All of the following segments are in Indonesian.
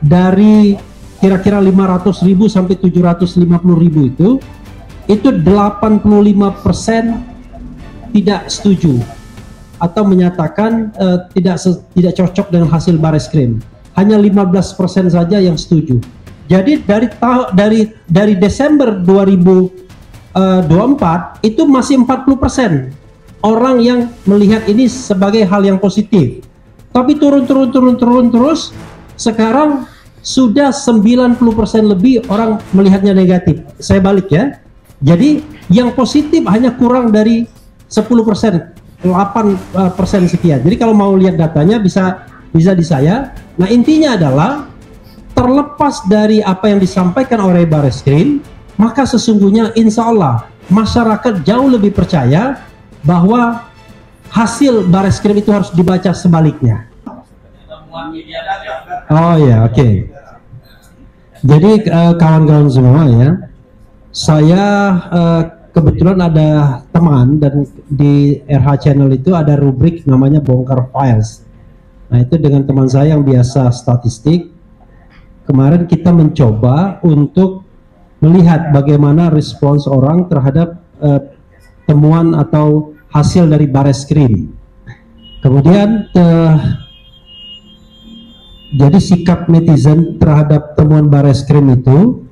dari kira-kira 500.000 sampai 750.000 itu 85% tidak setuju atau menyatakan tidak cocok dengan hasil Bareskrim. Hanya 15% saja yang setuju. Jadi dari Desember 2024 itu masih 40% orang yang melihat ini sebagai hal yang positif. Tapi turun terus. Sekarang sudah 90% lebih orang melihatnya negatif. Saya balik ya. Jadi yang positif hanya kurang dari 10%, 8% sekian. Jadi kalau mau lihat datanya bisa di saya. Nah, intinya adalah terlepas dari apa yang disampaikan oleh Bareskrim, maka sesungguhnya insya Allah masyarakat jauh lebih percaya bahwa hasil Bareskrim itu harus dibaca sebaliknya. Oh ya, oke. Jadi kawan-kawan semua ya, saya kebetulan ada teman dan di RH Channel itu ada rubrik namanya Bongkar Files. Nah, itu dengan teman saya yang biasa statistik. Kemarin kita mencoba untuk melihat bagaimana respons orang terhadap temuan atau hasil dari Bareskrim. Kemudian jadi sikap netizen terhadap temuan Bareskrim itu,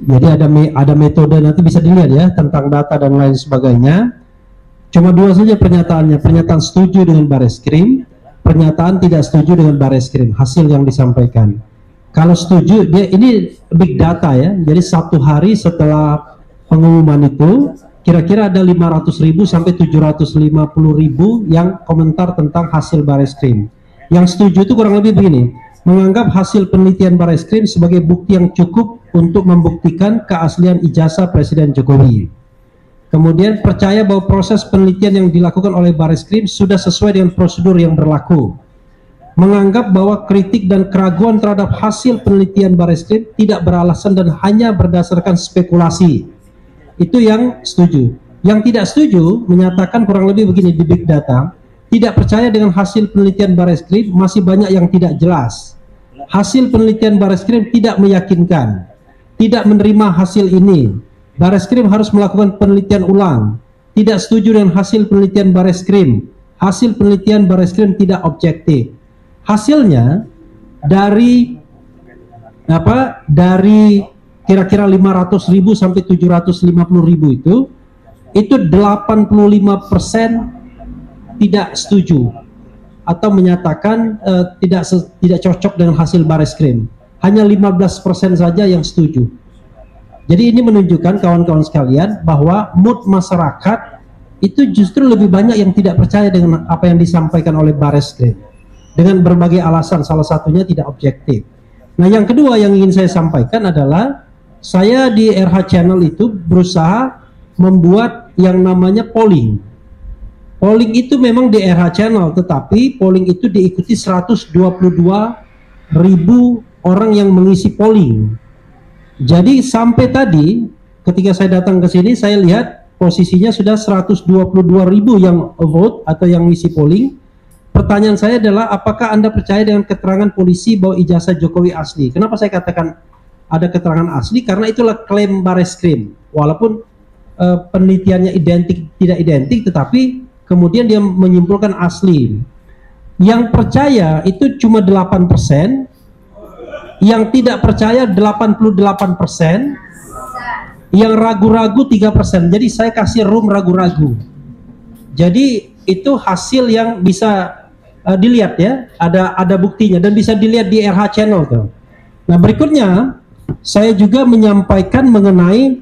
jadi ada metode, nanti bisa dilihat ya, tentang data dan lain sebagainya. Cuma dua saja pernyataannya, pernyataan setuju dengan Bareskrim, pernyataan tidak setuju dengan Bareskrim, hasil yang disampaikan. Kalau setuju, ini big data ya, jadi satu hari setelah pengumuman itu, kira-kira ada 500.000 sampai 750.000 yang komentar tentang hasil Bareskrim. Yang setuju itu kurang lebih begini, menganggap hasil penelitian Bareskrim sebagai bukti yang cukup untuk membuktikan keaslian ijazah Presiden Jokowi. Kemudian percaya bahwa proses penelitian yang dilakukan oleh Bareskrim sudah sesuai dengan prosedur yang berlaku. Menganggap bahwa kritik dan keraguan terhadap hasil penelitian Bareskrim tidak beralasan dan hanya berdasarkan spekulasi. Itu yang setuju. Yang tidak setuju menyatakan kurang lebih begini di big data, tidak percaya dengan hasil penelitian Bareskrim, masih banyak yang tidak jelas. Hasil penelitian Bareskrim tidak meyakinkan, tidak menerima hasil ini. Bareskrim harus melakukan penelitian ulang. Tidak setuju dengan hasil penelitian Bareskrim. Hasil penelitian Bareskrim tidak objektif. Hasilnya dari kira-kira 500.000 sampai 750.000 itu 85% tidak setuju atau menyatakan tidak cocok dengan hasil Bareskrim. Hanya 15% saja yang setuju. Jadi ini menunjukkan kawan-kawan sekalian bahwa mood masyarakat itu justru lebih banyak yang tidak percaya dengan apa yang disampaikan oleh Bareskrim dengan berbagai alasan, salah satunya tidak objektif. Nah, yang kedua yang ingin saya sampaikan adalah saya di RH Channel itu berusaha membuat yang namanya polling. Polling itu memang di RH Channel, tetapi polling itu diikuti 122.000 orang yang mengisi polling. Jadi sampai tadi ketika saya datang ke sini, saya lihat posisinya sudah 122.000 yang vote atau yang mengisi polling. Pertanyaan saya adalah, apakah Anda percaya dengan keterangan polisi bahwa ijazah Jokowi asli? Kenapa saya katakan ada keterangan asli? Karena itulah klaim Bareskrim. Walaupun penelitiannya tidak identik, tetapi kemudian dia menyimpulkan asli. Yang percaya itu cuma 8%, yang tidak percaya 88%, yang ragu-ragu 3%. Jadi saya kasih room ragu-ragu. Jadi itu hasil yang bisa dilihat ya, ada buktinya dan bisa dilihat di RH Channel tuh. Nah, berikutnya saya juga menyampaikan mengenai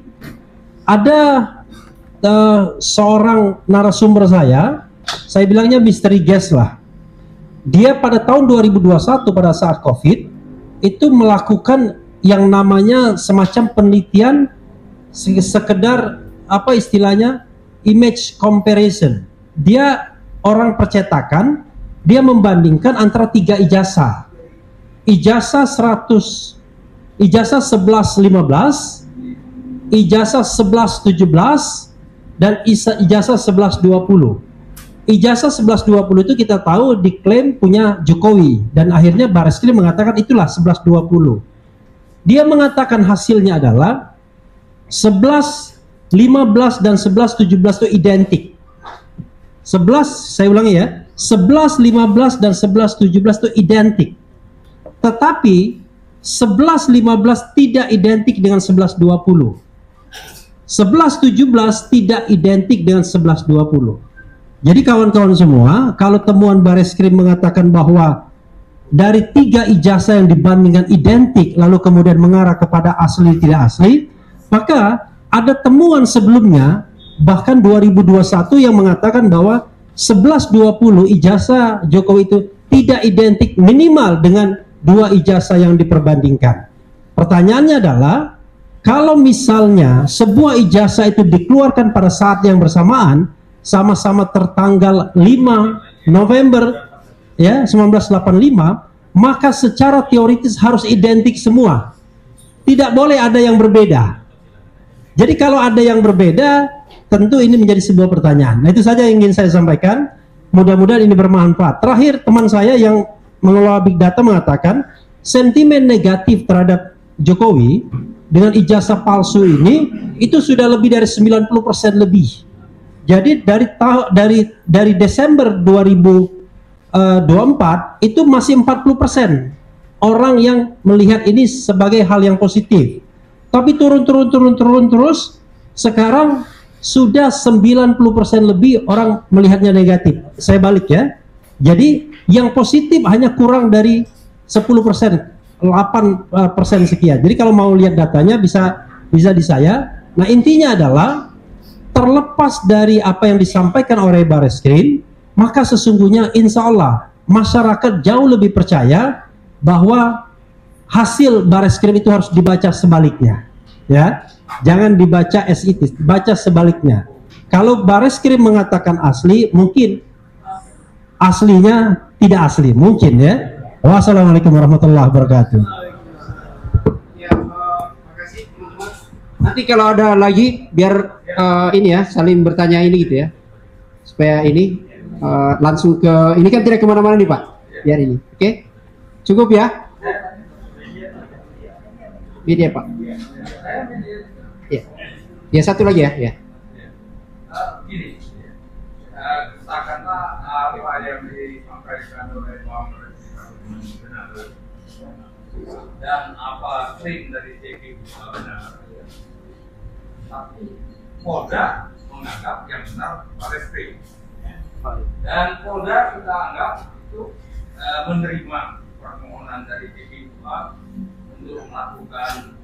ada seorang narasumber saya bilangnya misteri guest lah. Dia pada tahun 2021 pada saat COVID itu melakukan yang namanya semacam penelitian sekedar apa istilahnya image comparison. Dia orang percetakan, dia membandingkan antara 3 ijazah. Ijazah 1115, ijazah 1117 dan ijazah 1120. ijazah 1120 itu kita tahu diklaim punya Jokowi, dan akhirnya Bareskrim mengatakan itulah 1120. Dia mengatakan hasilnya adalah 11, 15 dan 11, 17 itu identik. 11, saya ulangi ya, 11, 15 dan 11, 17 itu identik. Tetapi 11, 15 tidak identik dengan 11, 20. 11, 17 tidak identik dengan 11, 20. Jadi kawan-kawan semua, kalau temuan Bareskrim mengatakan bahwa dari 3 ijazah yang dibandingkan identik, lalu kemudian mengarah kepada asli tidak asli, maka ada temuan sebelumnya, bahkan 2021 yang mengatakan bahwa 1120 ijazah Jokowi itu tidak identik minimal dengan 2 ijazah yang diperbandingkan. Pertanyaannya adalah, kalau misalnya sebuah ijazah itu dikeluarkan pada saat yang bersamaan, sama-sama tertanggal 5 November ya 1985, maka secara teoritis harus identik semua. Tidak boleh ada yang berbeda. Jadi kalau ada yang berbeda, tentu ini menjadi sebuah pertanyaan. Nah, itu saja yang ingin saya sampaikan. Mudah-mudahan ini bermanfaat. Terakhir, teman saya yang mengelola big data mengatakan sentimen negatif terhadap Jokowi dengan ijazah palsu ini itu sudah lebih dari 90% lebih. Jadi dari Desember 2024 itu masih 40% orang yang melihat ini sebagai hal yang positif. Tapi turun terus, sekarang sudah 90% lebih orang melihatnya negatif. Saya balik ya. Jadi yang positif hanya kurang dari 10%, 8% sekian. Jadi kalau mau lihat datanya bisa di saya. Nah, intinya adalah terlepas dari apa yang disampaikan oleh Bareskrim, maka sesungguhnya insya Allah masyarakat jauh lebih percaya bahwa hasil Bareskrim itu harus dibaca sebaliknya, ya. Jangan dibaca as it is, baca sebaliknya. Kalau Bareskrim mengatakan asli, mungkin aslinya tidak asli, mungkin ya. Wassalamualaikum warahmatullahi wabarakatuh. Nanti kalau ada lagi biar ini ya saling bertanya ini gitu ya, supaya ini langsung ke ini kan tidak kemana-mana nih Pak, biar ini oke? Cukup ya, ini ya Pak ya, ya satu lagi ya Gini, katakanlah apa yang disampaikan oleh Muhammad benar dan apa klaim dari JP benar. Tapi Polda menganggap yang benar Bareskrim, dan Polda kita anggap itu menerima permohonan dari JP2 untuk melakukan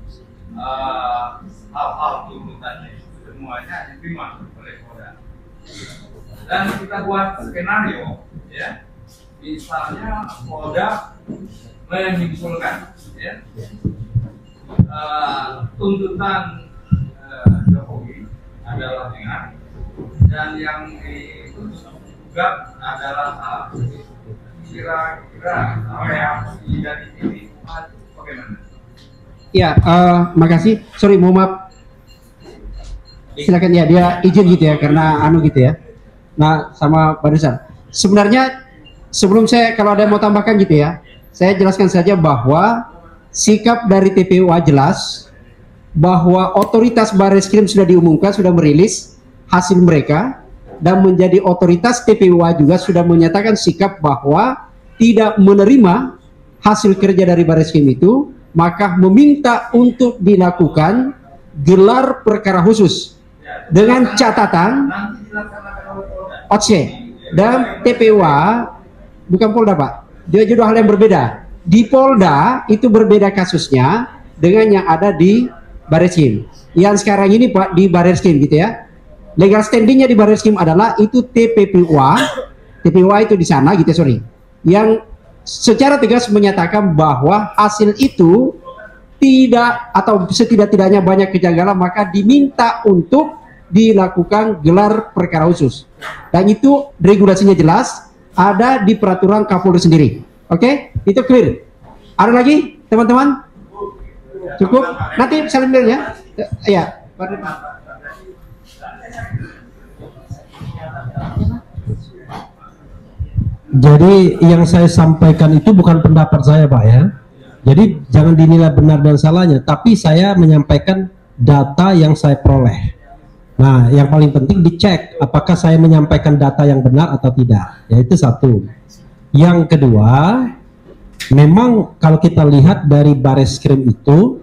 hal-hal tuntutannya, semuanya diterima oleh Polda. Dan kita buat skenario, ya, misalnya Polda menyimpulkan, ya, tuntutan Jokowi adalah benar dan yang digugat adalah salah. Kira-kira reaksi dari ini bagaimana? ya. Makasih, sorry mohon maaf, silakan ya, dia izin gitu ya karena anu gitu ya. Nah sama Pak Dusan, sebenarnya sebelum saya kalau ada yang mau tambahkan gitu ya, saya jelaskan saja bahwa sikap dari TPUA jelas bahwa otoritas Bareskrim sudah diumumkan, sudah merilis hasil mereka, dan menjadi otoritas TPUA juga sudah menyatakan sikap bahwa tidak menerima hasil kerja dari Bareskrim itu, maka meminta untuk dilakukan gelar perkara khusus dengan catatan OC dan TPUA bukan Polda Pak, dia dua hal yang berbeda. Di Polda itu berbeda kasusnya dengan yang ada di Bareskrim. Yang sekarang ini Pak di Bareskrim gitu ya. Legal standingnya di Bareskrim adalah itu TPPUA. TPUA itu di sana gitu sorry. Yang secara tegas menyatakan bahwa hasil itu tidak atau setidak-tidaknya banyak kejanggalan, maka diminta untuk dilakukan gelar perkara khusus. Dan itu regulasinya jelas ada di peraturan Kapolri sendiri. Oke? Itu clear. Ada lagi teman-teman? Cukup? Nanti saling ya. Ya. Jadi yang saya sampaikan itu bukan pendapat saya, Pak, ya. Jadi jangan dinilai benar dan salahnya, tapi saya menyampaikan data yang saya peroleh. Nah, yang paling penting dicek apakah saya menyampaikan data yang benar atau tidak. Ya, itu satu. Yang kedua, memang kalau kita lihat dari Bareskrim itu,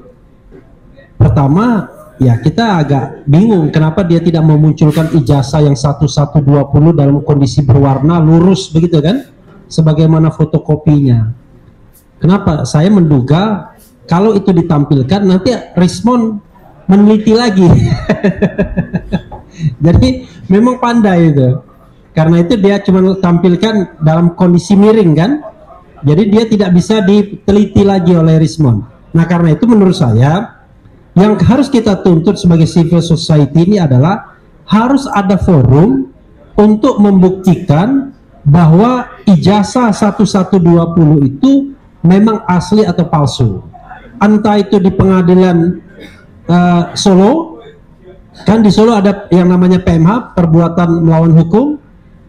pertama ya kita agak bingung kenapa dia tidak memunculkan ijazah yang 1120 dalam kondisi berwarna lurus begitu kan, sebagaimana fotokopinya. Kenapa? Saya menduga kalau itu ditampilkan nanti Rismon meneliti lagi. Jadi memang pandai itu. Karena itu dia cuma tampilkan dalam kondisi miring kan. Jadi dia tidak bisa diteliti lagi oleh Rismon. Nah, karena itu menurut saya yang harus kita tuntut sebagai civil society ini adalah harus ada forum untuk membuktikan bahwa ijazah 1120 itu memang asli atau palsu. Entah itu di pengadilan Solo, kan di Solo ada yang namanya PMH, perbuatan melawan hukum,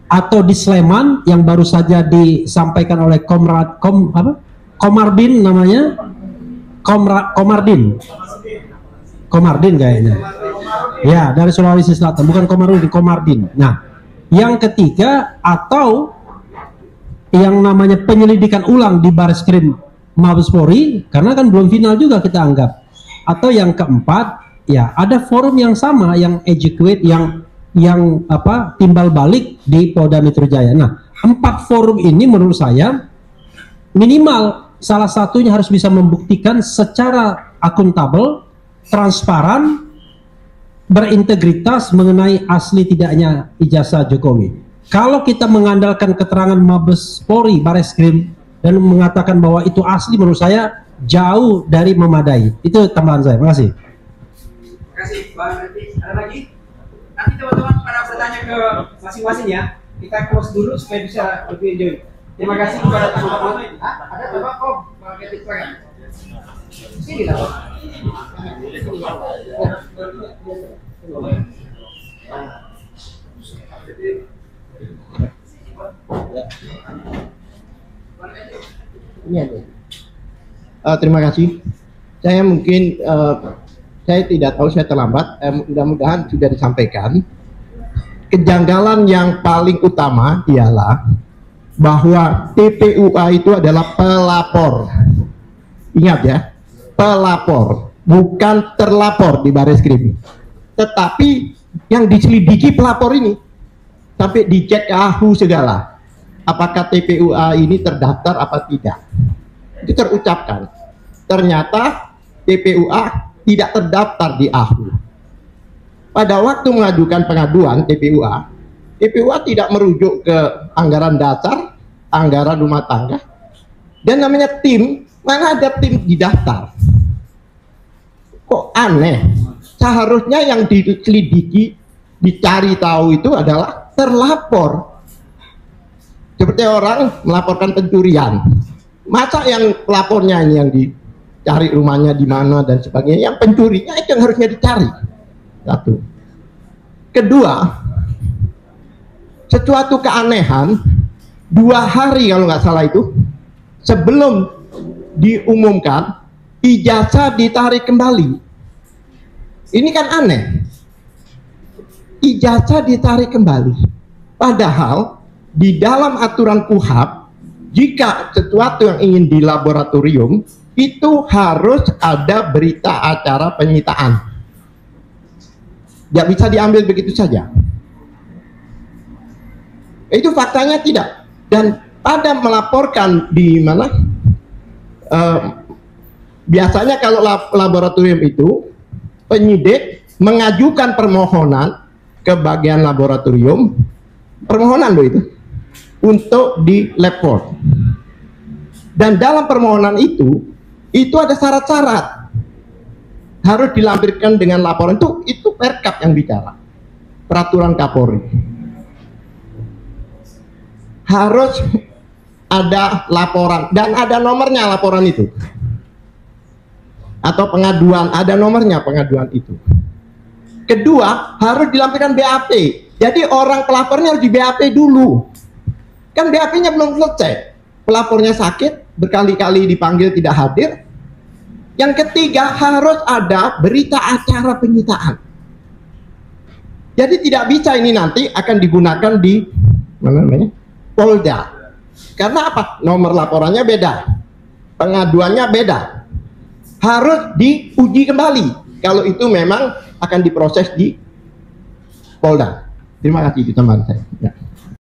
atau di Sleman yang baru saja disampaikan oleh Komardin namanya, Komardin kayaknya. Ya, dari Sulawesi Selatan, bukan Komardin. Nah, yang ketiga atau yang namanya penyelidikan ulang di Bareskrim Mabes Polri, karena kan belum final juga kita anggap. Atau yang keempat, ya ada forum yang sama, yang educate, yang timbal balik di Polda Metro Jaya. Nah, 4 forum ini menurut saya minimal salah satunya harus bisa membuktikan secara akuntabel, transparan, berintegritas mengenai asli tidaknya ijazah Jokowi. Kalau kita mengandalkan keterangan Mabes Polri, Bareskrim, dan mengatakan bahwa itu asli, menurut saya jauh dari memadai. Itu tambahan saya. Terima kasih. Terima kasih, Bang. Ada lagi? Nanti teman-teman pada bertanya ke masing-masing ya. Kita close dulu supaya bisa lebih enjoy. Terima kasih kepada teman-teman. Ada coba kok Bang Ketik Tangan. Sini lah. Terima kasih. Saya mungkin saya tidak tahu, saya terlambat. Mudah-mudahan sudah disampaikan. Kejanggalan yang paling utama ialah bahwa TPUA itu adalah pelapor. Ingat ya, pelapor, bukan terlapor di Bareskrim. Tetapi yang diselidiki pelapor ini, sampai dicek ke AHU segala. Apakah TPUA ini terdaftar apa tidak? Itu terucapkan. Ternyata TPUA tidak terdaftar di AHU. Pada waktu mengajukan pengaduan TPUA tidak merujuk ke anggaran dasar, anggaran rumah tangga, dan namanya tim. Mana ada tim didaftar? Kok aneh? Seharusnya yang diselidiki, dicari tahu itu adalah terlapor. Seperti orang melaporkan pencurian. Masa yang pelapornya ini yang dicari rumahnya di mana dan sebagainya, yang pencurinya itu yang harusnya dicari. Satu. Kedua, sesuatu keanehan, 2 hari kalau nggak salah itu, sebelum diumumkan, ijazah ditarik kembali. Ini kan aneh. Ijazah ditarik kembali. Padahal di dalam aturan KUHAP, jika sesuatu yang ingin di laboratorium, itu harus ada berita acara penyitaan. Tidak bisa diambil begitu saja. Itu faktanya tidak. Dan pada melaporkan di mana, biasanya kalau laboratorium itu, penyidik mengajukan permohonan ke bagian laboratorium, permohonan loh itu, untuk di lab report. Dan dalam permohonan itu ada syarat-syarat. Harus dilampirkan dengan laporan. Itu Perkap yang bicara. Peraturan Kapolri. Harus ada laporan. Dan ada nomornya laporan itu. Atau pengaduan. Ada nomornya pengaduan itu. Kedua, harus dilampirkan BAP. Jadi orang pelapornya harus di BAP dulu. Kan BAP-nya belum selesai. Pelapornya sakit, berkali-kali dipanggil tidak hadir. Yang ketiga, harus ada berita acara penyitaan. Jadi tidak bisa ini nanti akan digunakan di mana namanya? Polda. Karena apa? Nomor laporannya beda. Pengaduannya beda. Harus diuji kembali. Kalau itu memang akan diproses di Polda. Terima kasih, itu tambahan saya. Ya.